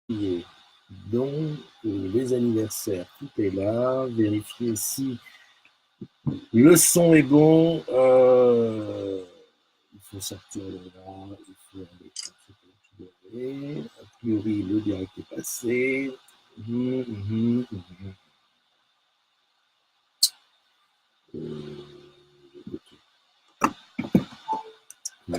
Donc, les anniversaires, tout est là. Vérifier si le son est bon. Il faut sortir de là. Il faut aller configurer. A priori, le direct est passé. Je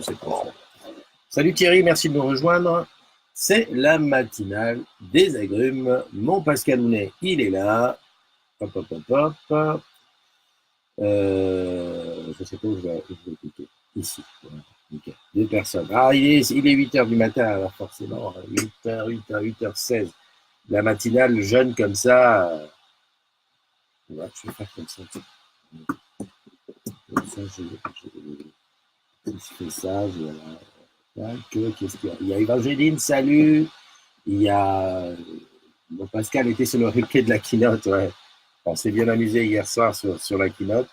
sais pas. Salut Thierry, merci de me rejoindre. C'est la matinale des agrumes. Mon Pascalounet, il est là. Hop, hop, hop, hop. Je sais pas où je vais cliquer. Ici. Voilà. Okay. 2 personnes. Ah, il est 8h du matin, alors forcément, 8h, 8h, 8h16. La matinale jeune comme ça. Ouais, je vais faire comme ça. Comme ça, je fais ça, voilà. Qu'est-ce qu'il y a? Il y a Evangeline, salut. Il y a. Bon, Pascal était sur le replay de la keynote, ouais. On s'est bien amusé hier soir sur la keynote.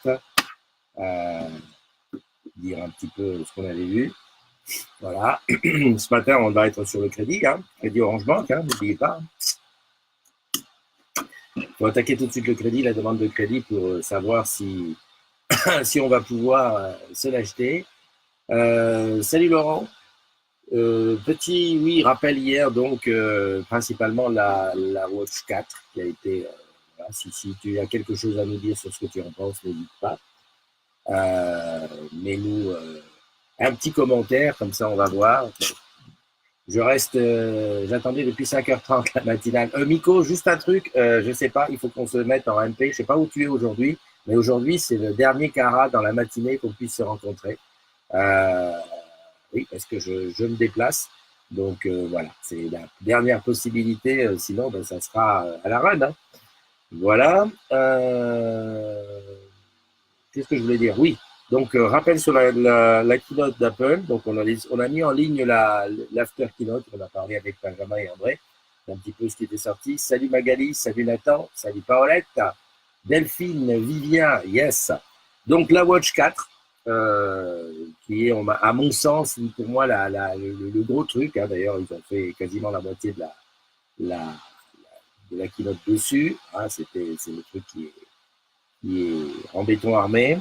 Dire un petit peu ce qu'on avait vu. Voilà. Ce matin, on va être sur le crédit, hein. Crédit Orange Bank, hein, n'oubliez pas. Il faut attaquer tout de suite le crédit, la demande de crédit pour savoir si, si on va pouvoir se l'acheter. Salut Laurent. Petit, oui, rappel hier, donc, principalement la Watch 4 qui a été. Voilà, si tu as quelque chose à nous dire sur ce que tu en penses, n'hésite pas. Mets-nous un petit commentaire, comme ça on va voir. Je reste, j'attendais depuis 5h30 la matinale. Miko, juste un truc, je sais pas, il faut qu'on se mette en MP. Je sais pas où tu es aujourd'hui, mais aujourd'hui c'est le dernier carat dans la matinée qu'on puisse se rencontrer. Oui, parce que je me déplace. Donc voilà, c'est la dernière possibilité. Sinon, ben, ça sera à la run. Hein. Voilà. Qu'est-ce que je voulais dire? Oui. Donc, rappel sur la keynote d'Apple. Donc, on a mis en ligne l'after keynote. On a parlé avec Benjamin et André un petit peu ce qui était sorti. Salut Magali, salut Nathan, salut Paolette, Delphine, Vivien, yes. Donc, la Watch 4, qui est, à mon sens, pour moi, le gros truc. Hein. D'ailleurs, ils ont fait quasiment la moitié de la keynote dessus. Hein. C'est le truc qui est en béton armé.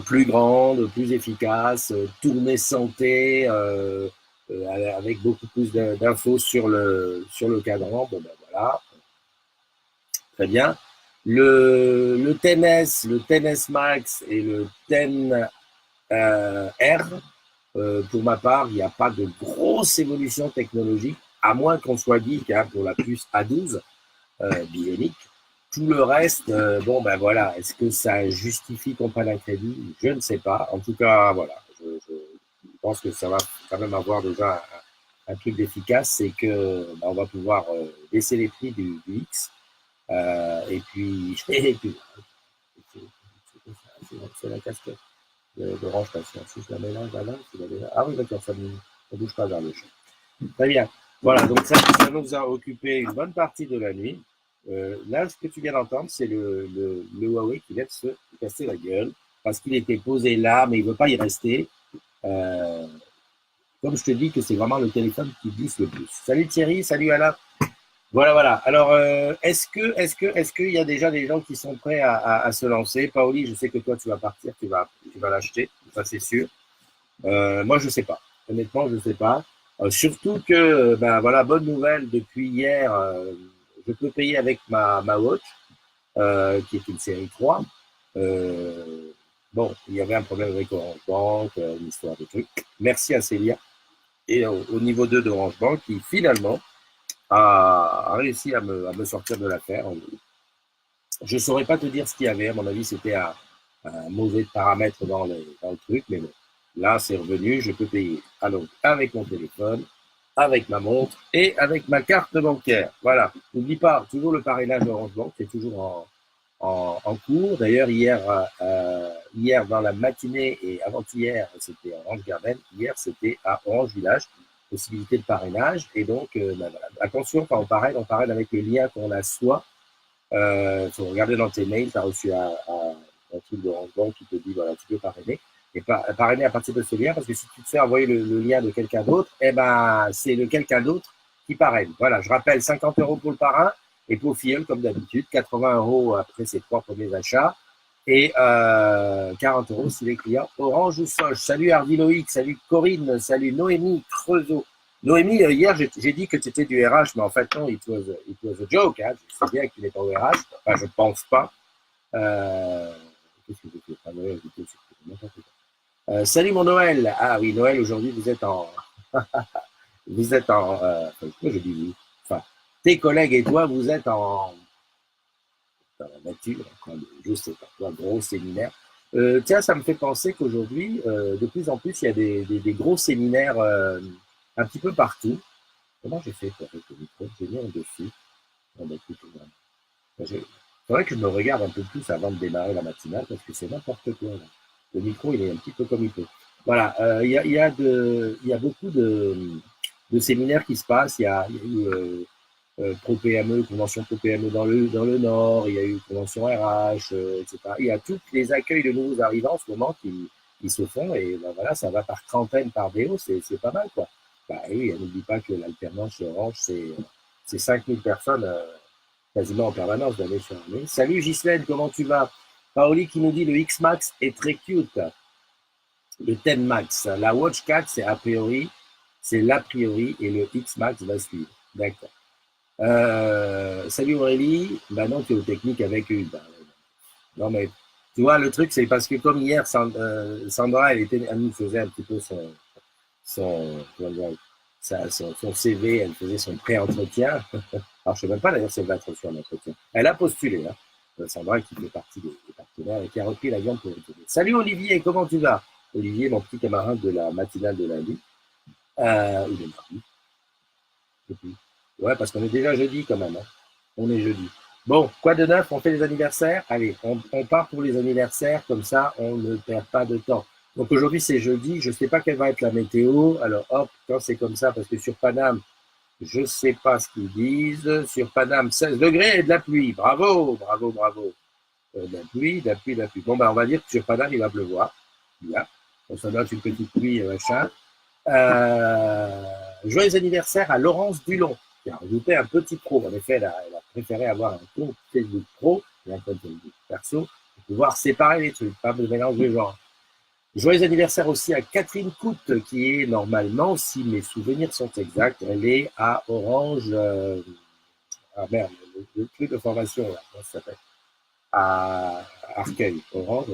Plus grande, plus efficace, tournée santé, avec beaucoup plus d'infos sur le cadran. Bon ben voilà, très bien. Le XS, le XS Max et le XR, pour ma part, il n'y a pas de grosse évolution technologique, à moins qu'on soit geek hein, pour la puce A12 bionique. Tout le reste, bon ben voilà, est-ce que ça justifie qu'on prenne un crédit? Je ne sais pas. En tout cas, voilà, je pense que ça va quand même avoir déjà un truc d'efficace, c'est que ben, on va pouvoir baisser les prix du X. Et puis, c'est la casquette d'Orange Passion. Si je la mets là, voilà, ah oui, d'accord, ça ne bouge pas vers le champ. Très bien. Voilà, donc ça nous a occupé une bonne partie de la nuit. Là, ce que tu viens d'entendre, c'est le Huawei qui vient de se casser la gueule parce qu'il était posé là, mais il ne veut pas y rester. Comme je te dis que c'est vraiment le téléphone qui glisse le plus. Salut Thierry, salut Alain. Voilà, voilà. Alors, est-ce qu'il y a déjà des gens qui sont prêts à se lancer? Paoli, je sais que toi, tu vas partir, tu vas l'acheter, ça c'est sûr. Moi, je ne sais pas. Honnêtement, je ne sais pas. Surtout que, ben voilà, bonne nouvelle, depuis hier, je peux payer avec ma Watch, qui est une série 3. Bon, il y avait un problème avec Orange Bank, une histoire de trucs. Merci à Célia. Et au niveau 2 d'Orange Bank, qui finalement a réussi à me sortir de l'affaire. Je ne saurais pas te dire ce qu'il y avait. À mon avis, c'était un mauvais paramètre dans le truc, mais bon. Là, c'est revenu, je peux payer. Alors, avec mon téléphone, avec ma montre et avec ma carte bancaire. Voilà. N'oublie pas, toujours le parrainage Orange Bank, c'est toujours en cours. D'ailleurs, hier, dans la matinée et avant-hier, c'était à Orange Garden. Hier, c'était à Orange Village. Possibilité de parrainage. Et donc, ben voilà. Attention, quand on parraine avec le lien qu'on a soit. Il faut regarder dans tes mails, tu as reçu un truc d'Orange Bank qui te dit voilà, tu peux parrainer. Et parrainer à partir de ce lien, parce que si tu te fais envoyer le lien de quelqu'un d'autre, eh ben, c'est le quelqu'un d'autre qui parraine. Voilà, je rappelle, 50 € pour le parrain et pour le filleul, comme d'habitude, 80 € après ses 3 premiers achats et 40 € si les clients Orange ou Soch. Salut Hardy Loïc, salut Corinne, salut Noémie Creusot. Noémie, hier, j'ai dit que tu étais du RH, mais en fait, non, it was a joke. Hein. Je sais bien que tu n'es pas au RH. Enfin, je ne pense pas. Qu'est-ce que j'ai fait salut mon Noël. Ah oui, Noël, aujourd'hui, vous êtes en... vous êtes en... je dis oui. Enfin, tes collègues et toi, vous êtes dans la nature, je sais pas, un gros séminaire. Tiens, ça me fait penser qu'aujourd'hui, de plus en plus, il y a des gros séminaires un petit peu partout. Comment j'ai fait avec le micro? J'ai mis en dessus. C'est vrai que je me regarde un peu plus avant de démarrer la matinale parce que c'est n'importe quoi. Là. Le micro, il est un petit peu comme il peut. Voilà, il y a beaucoup de séminaires qui se passent. Il y a eu Pro PME, convention Pro PME dans le Nord, il y a eu convention RH, etc. Il y a tous les accueils de nouveaux arrivants en ce moment qui se font et ben voilà, ça va par trentaine par déo, c'est pas mal quoi. Bah oui, n'oublie pas que l'alternance chez Orange, c'est 5000 personnes quasiment en permanence d'année sur année. Salut Ghislaine, comment tu vas? Paoli qui nous dit le X-Max est très cute. Le 10 Max. La Watch 4, c'est a priori, c'est l'a priori et le X-Max va suivre. D'accord. Salut Aurélie. Bah non, tu es au technique avec une. Bah, non, mais tu vois, le truc, c'est parce que comme hier, Sandra, elle nous faisait un petit peu son CV, elle faisait son pré-entretien. Alors, je ne sais même pas d'ailleurs si elle va être reçue en entretien. Elle a postulé, hein. Sandra, qui fait partie des partenaires et qui a repris l'avion pour retourner. Salut Olivier, comment tu vas? Olivier, mon petit camarade de la matinale de lundi. Il est mardi. Ouais, parce qu'on est déjà jeudi quand même. Hein. On est jeudi. Bon, quoi de neuf? On fait les anniversaires? Allez, on part pour les anniversaires, comme ça, on ne perd pas de temps. Donc aujourd'hui, c'est jeudi. Je ne sais pas quelle va être la météo. Alors, hop, quand c'est comme ça, parce que sur Paname, je ne sais pas ce qu'ils disent. Sur Paname, 16 degrés et de la pluie. Bravo, bravo, bravo. De la pluie, de la pluie, de la pluie. Bon, ben, on va dire que sur Paname, il va pleuvoir. Bien. Donc, ça doit être une petite pluie, machin. Joyeux anniversaire à Laurence Dulon, qui a rajouté un petit pro. En effet, elle a préféré avoir un compte Facebook pro et un compte Facebook perso pour pouvoir séparer les trucs, pas de mélanger les genres. Joyeux anniversaire aussi à Catherine Coute, qui est normalement, si mes souvenirs sont exacts, elle est à Orange. Ah merde, le truc de formation, là, comment ça s'appelle? À Arcueil. Orange.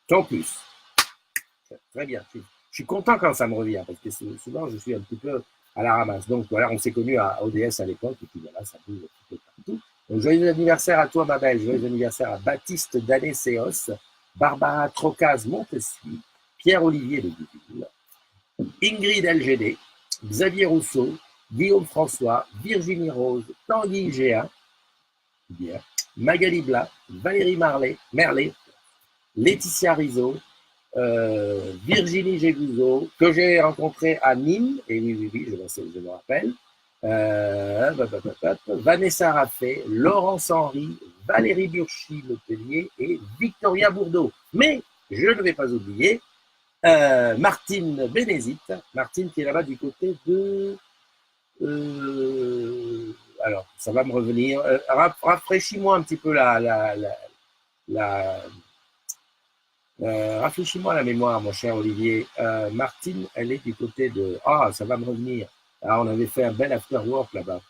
Campus. Très bien. Je suis content quand ça me revient, parce que souvent, je suis un petit peu à la ramasse. Donc, voilà, on s'est connus à ODS à l'époque, et puis voilà, ça bouge un petit peu partout. Donc, joyeux anniversaire à toi, ma belle. Joyeux anniversaire à Baptiste Danécéos, Barbara Trocaz-Montesquieu, Pierre-Olivier de Gouville, Ingrid LGD, Xavier Rousseau, Guillaume François, Virginie Rose, Tanguy Géa, Magali Blas, Valérie Merlet, Laetitia Rizzo, Virginie Gégouzeau, que j'ai rencontrée à Nîmes, et oui, je me rappelle, Vanessa Raffet, Laurence Henry, Valérie Burchy-Letellier et Victoria Bourdeau. Mais je ne vais pas oublier Martine Bénézite, Martine qui est là-bas du côté de... alors, ça va me revenir. Rafraîchis-moi un petit peu rafraîchis-moi la mémoire, mon cher Olivier. Martine, elle est du côté de... Ah, ça va me revenir. Ah, on avait fait un bel after-work là-bas,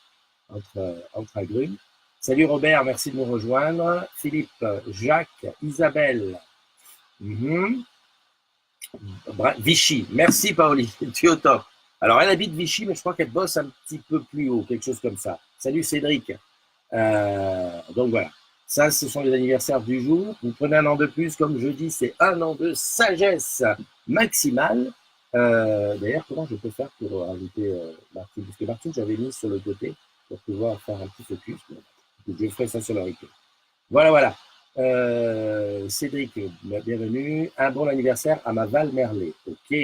entre agrumes. Salut Robert, merci de nous rejoindre. Philippe, Jacques, Isabelle. Vichy, merci Paoli, tu es au top. Alors, elle habite Vichy, mais je crois qu'elle bosse un petit peu plus haut, quelque chose comme ça. Salut Cédric. Donc voilà. Ça, ce sont les anniversaires du jour. Vous prenez un an de plus, comme je dis, c'est un an de sagesse maximale. D'ailleurs, comment je peux faire pour ajouter Martine? Parce que Martine, j'avais mis sur le côté pour pouvoir faire un petit focus. Je ferai ça sur le replay. Voilà. Cédric, bienvenue. Un bon anniversaire à ma Val Merlet. Ok,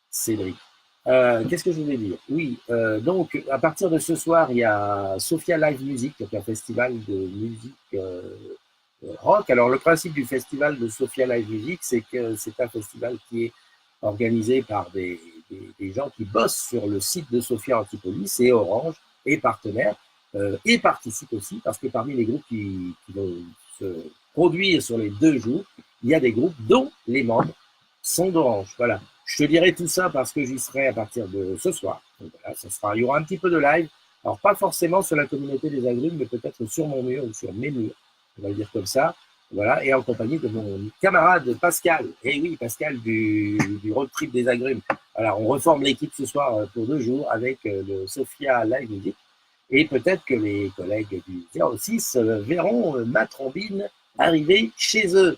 Cédric. Qu'est-ce que je voulais dire? Oui, donc à partir de ce soir, il y a Sophia Live Music, donc un festival de musique rock. Alors le principe du festival de Sophia Live Music, c'est que c'est un festival qui est organisé par des des gens qui bossent sur le site de Sophia Antipolis, et Orange est partenaire et participe aussi, parce que parmi les groupes qui vont se produire sur les 2 jours, il y a des groupes dont les membres sont d'Orange. Voilà. Je te dirai tout ça parce que j'y serai à partir de ce soir. Donc voilà, il y aura un petit peu de live. Alors, pas forcément sur la communauté des agrumes, mais peut-être sur mon mur ou sur mes murs. On va le dire comme ça. Voilà. Et en compagnie de mon camarade Pascal. Et oui, Pascal du road trip des agrumes. Alors, on reforme l'équipe ce soir pour 2 jours avec le Sophia Live Music. Et peut-être que les collègues du 06 verront ma trombine arriver chez eux.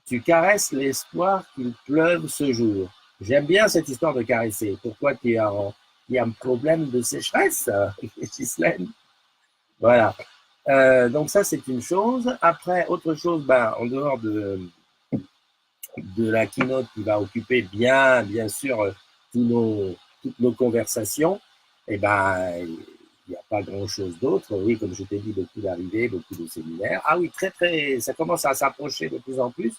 Tu caresses l'espoir qu'il pleuve ce jour. J'aime bien cette histoire de caresser. Pourquoi il y a un problème de sécheresse, Ghislaine? Voilà. Donc ça, c'est une chose. Après, autre chose, en dehors de la keynote qui va occuper bien sûr toutes nos conversations, il n'y a pas grand-chose d'autre. Oui, comme je t'ai dit, beaucoup d'arrivées, beaucoup de séminaires. Ah oui, ça commence à s'approcher de plus en plus.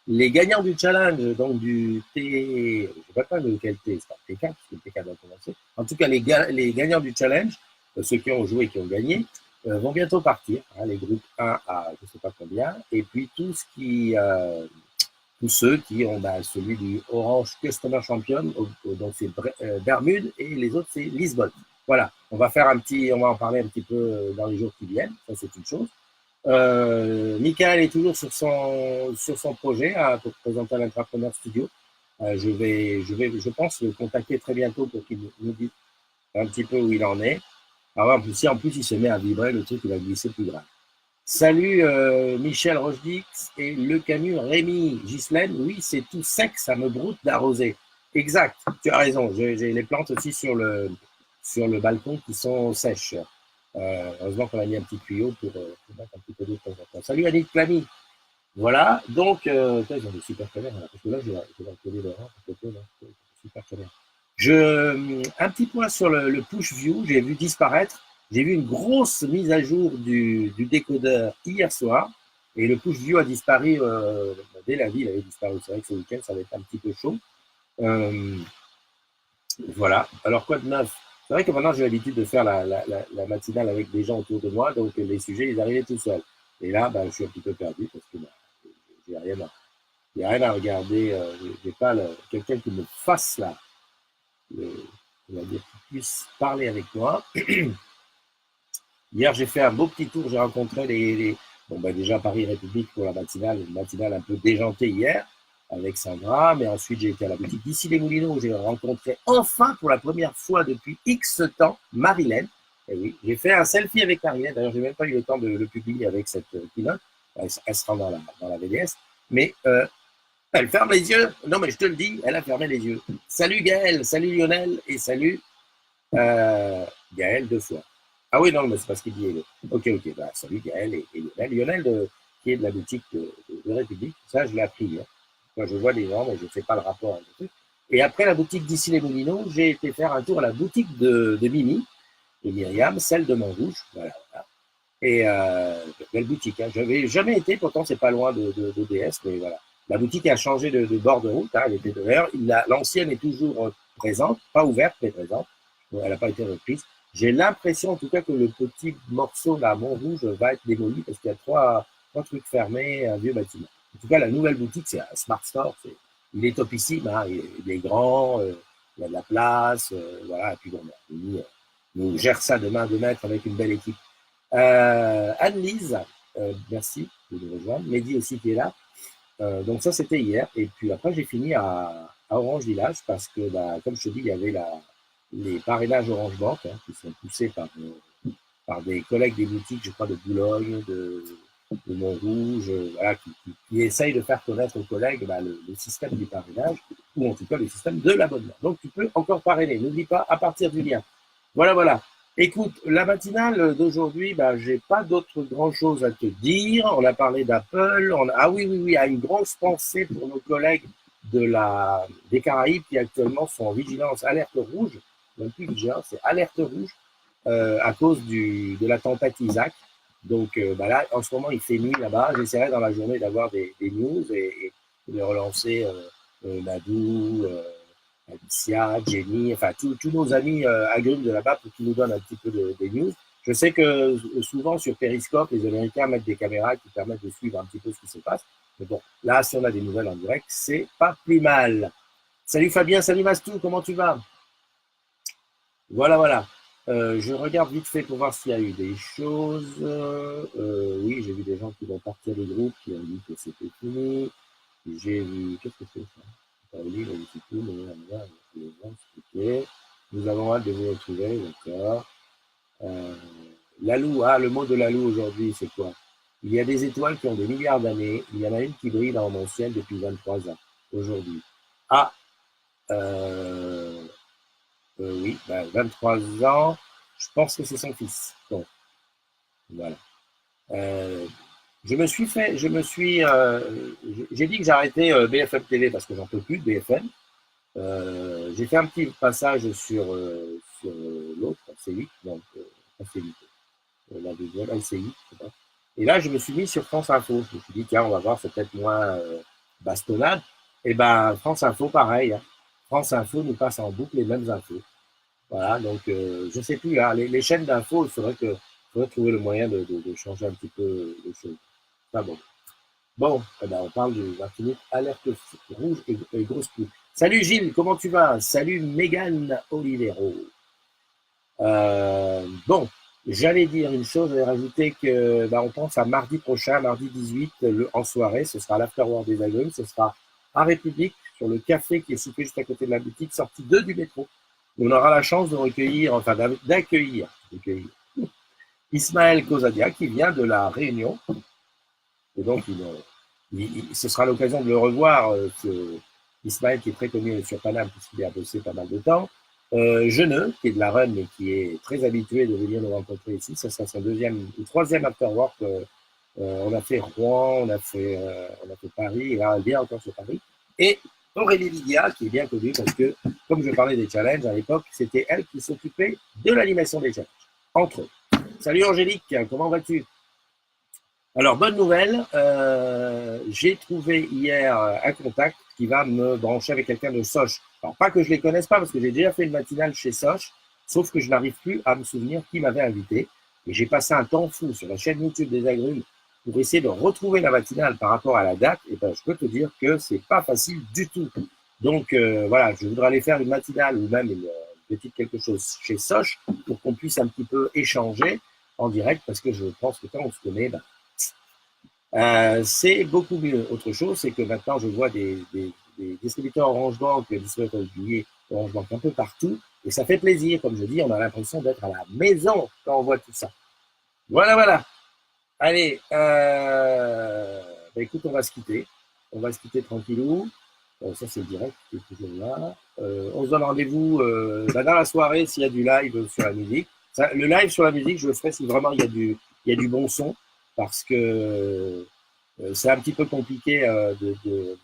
Les gagnants du challenge, donc du T, je ne sais pas lequel T, c'est pas T4, parce que le T4 va commencer. En tout cas, les gagnants du challenge, ceux qui ont joué, qui ont gagné, vont bientôt partir. Les groupes 1 à je ne sais pas combien. Et puis tous ceux qui ont celui du Orange Customer Champion, donc c'est Bermude, et les autres, c'est Lisbonne. Voilà, on va en parler un petit peu dans les jours qui viennent, ça c'est une chose. Michael est toujours sur son projet pour présenter à l'Entrepreneur Studio. Je pense, le contacter très bientôt pour qu'il nous dise un petit peu où il en est. Alors, si en plus il se met à vibrer, le truc il va glisser plus grave. Salut Michel Rochdix et Le Camus Rémi. Ghislaine, oui, c'est tout sec, ça me broute d'arroser. Exact, tu as raison. J'ai les plantes aussi sur le balcon qui sont sèches. Heureusement qu'on a mis un petit tuyau pour mettre un petit peu d'eau de temps en temps. Salut Annick Clamy. Voilà, donc, ils ont des super caméras, parce que là, j'ai la télé d'Orange, super caméra. Un petit point sur le push view, j'ai vu disparaître. J'ai vu une grosse mise à jour du décodeur hier soir, et le push view a disparu dès la vie, il avait disparu. C'est vrai que ce week-end, ça va être un petit peu chaud. Voilà. Alors, quoi de neuf? C'est vrai que maintenant, j'ai l'habitude de faire la matinale avec des gens autour de moi, donc les sujets, ils arrivaient tout seuls. Et là, je suis un petit peu perdu parce que j'ai rien à regarder. J'ai pas quelqu'un qui me fasse là, on va dire, qui puisse parler avec moi. Hier, j'ai fait un beau petit tour. J'ai rencontré déjà Paris République pour une matinale un peu déjantée hier avec Sandra, mais ensuite j'ai été à la boutique d'ici les Moulineaux où j'ai rencontré enfin pour la première fois depuis X temps Marilène. Et oui, j'ai fait un selfie avec Marilène. D'ailleurs, j'ai même pas eu le temps de le publier avec cette pilote. Elle sera dans la VDS, mais elle ferme les yeux. Non, mais je te le dis, elle a fermé les yeux. Salut Gaël, salut Lionel et salut Gaël 2 fois. Ah oui, non, mais c'est parce qu'il dit Ok, salut Gaël et Lionel. Lionel, qui est de la boutique de République, ça, je l'ai appris. Moi, je vois des gens, mais je ne fais pas le rapport avec eux. Et après la boutique d'ici les Moulineaux, j'ai été faire un tour à la boutique de Mimi et Myriam, celle de Montrouge. Voilà. Et belle boutique. Je n'avais jamais été, pourtant, c'est pas loin d'ODS, mais voilà. La boutique a changé de bord de route. Elle était dehors. L'ancienne est toujours présente, pas ouverte, mais présente. Elle n'a pas été reprise. J'ai l'impression, en tout cas, que le petit morceau là, Montrouge va être démoli parce qu'il y a trois trucs fermés, un vieux bâtiment. En tout cas, la nouvelle boutique, c'est un Smart Store. Il est topissime, il est grand, il y a de la place, voilà. Et puis bon, nous gère ça de main de maître avec une belle équipe. Anne-Lise, merci de nous rejoindre. Mehdi aussi qui est là. Donc ça, c'était hier. Et puis après, j'ai fini à Orange Village parce que, comme je te dis, il y avait les parrainages Orange Bank qui sont poussés par des collègues des boutiques, je crois, de Boulogne, de Montrouge, voilà, qui essayent de faire connaître aux collègues le système du parrainage, ou en tout cas le système de l'abonnement. Donc tu peux encore parrainer, n'oublie pas, à partir du lien. Voilà. Écoute, la matinale d'aujourd'hui, j'ai pas d'autre grand chose à te dire. On a parlé d'Apple. Ah oui, une grosse pensée pour nos collègues des Caraïbes qui actuellement sont en vigilance alerte rouge, même plus vigilance, c'est alerte rouge à cause de la tempête Isaac. Donc là, en ce moment, il fait nuit là-bas. J'essaierai dans la journée d'avoir des news et de relancer Nadou, Alicia, Jenny, enfin tous nos amis agrumes de là-bas pour qu'ils nous donnent un petit peu des news. Je sais que souvent sur Periscope, les Américains mettent des caméras qui permettent de suivre un petit peu ce qui se passe. Mais bon, là, si on a des nouvelles en direct, c'est pas plus mal. Salut Fabien, salut Mastou, comment tu vas? Voilà, voilà. Je regarde vite fait pour voir s'il y a eu des choses. Oui, j'ai vu des gens qui vont partir du groupe, qui ont dit que c'était fini. J'ai vu, qu'est-ce que c'est ça? Pas au livre, du tout, mais là, je vais voir expliquer. Nous avons hâte de vous retrouver, d'accord. Euh, Lalou, ah, le mot de Lalou aujourd'hui, c'est quoi? Il y a des étoiles qui ont des milliards d'années. Il y en a une qui brille dans mon ciel depuis 23 ans, aujourd'hui. Ah, euh, oui, ben, 23 ans, je pense que c'est son fils. Bon, voilà. Euh, j'ai dit que j'arrêtais BFM TV parce que j'en peux plus de BFM. J'ai fait un petit passage sur l'autre, C8, donc pas C8, la deuxième, LCI, je sais pas. Et là, je me suis mis sur France Info. Je me suis dit, tiens, on va voir, c'est peut-être moins bastonnade. Et ben, France Info, pareil. Hein. France Info nous passe en boucle les mêmes infos. Voilà, donc je sais plus, hein, les chaînes d'infos, faudrait trouver le moyen de changer un petit peu les choses. Pas bon. Bon, eh ben, on parle du Martinique, alerte rouge et grosse pluie. Salut Gilles, comment tu vas? Salut Mégane Olivero. Bon, j'allais dire une chose, j'allais rajouter que on pense à mardi prochain, mardi 18, en soirée, ce sera l'afterwork des agrumes, ce sera à République, sur le café qui est situé juste à côté de la boutique, sortie 2 du métro. On aura la chance de recueillir, enfin d'accueillir Ismaël Kozadia qui vient de la Réunion. Et donc, ce sera l'occasion de le revoir, Ismaël qui est très connu sur Paname puisqu'il a bossé pas mal de temps. Jeuneux, qui est de la Run mais qui est très habitué de venir nous rencontrer ici. Ça sera son deuxième ou troisième afterwork. On a fait Rouen, on a fait Paris, et là, elle vient encore sur Paris. Et Aurélie Lydia, qui est bien connue parce que, comme je parlais des challenges à l'époque, c'était elle qui s'occupait de l'animation des challenges, entre eux. Salut Angélique, comment vas-tu? Alors, bonne nouvelle, j'ai trouvé hier un contact qui va me brancher avec quelqu'un de Soch. Alors, pas que je les connaisse pas, parce que j'ai déjà fait une matinale chez Soch, sauf que je n'arrive plus à me souvenir qui m'avait invité. Et j'ai passé un temps fou sur la chaîne YouTube des agrumes pour essayer de retrouver la matinale par rapport à la date. Et ben, je peux te dire que c'est pas facile du tout. Donc, voilà, je voudrais aller faire une matinale ou même une petite quelque chose chez Soch pour qu'on puisse un petit peu échanger en direct, parce que je pense que quand on se connaît, c'est beaucoup mieux. Autre chose, c'est que maintenant, je vois des distributeurs Orange Bank, des distributeurs billets Orange Bank un peu partout, et ça fait plaisir. Comme je dis, on a l'impression d'être à la maison quand on voit tout ça. Voilà, voilà. Allez, écoute, on va se quitter. On va se quitter tranquillou. Ça, c'est le direct qui est toujours là. On se donne rendez-vous dans la soirée s'il y a du live sur la musique. Ça, le live sur la musique, je le ferai si vraiment il y a du bon son, parce que c'est un petit peu compliqué de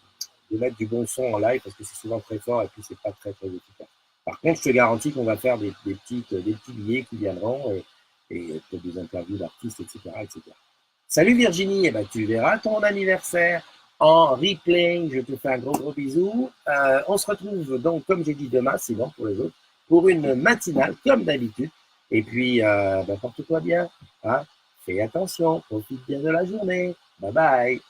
mettre du bon son en live parce que c'est souvent très fort et puis c'est pas très efficace. Par contre, je te garantis qu'on va faire des petits billets qui viendront et des interviews d'artistes, etc., etc. Salut Virginie, eh ben, tu verras ton anniversaire en replay. Je te fais un gros bisou. On se retrouve donc, comme j'ai dit, demain, sinon pour les autres, pour une matinale comme d'habitude. Et puis, porte-toi bien. Hein. Fais attention, profite bien de la journée. Bye bye.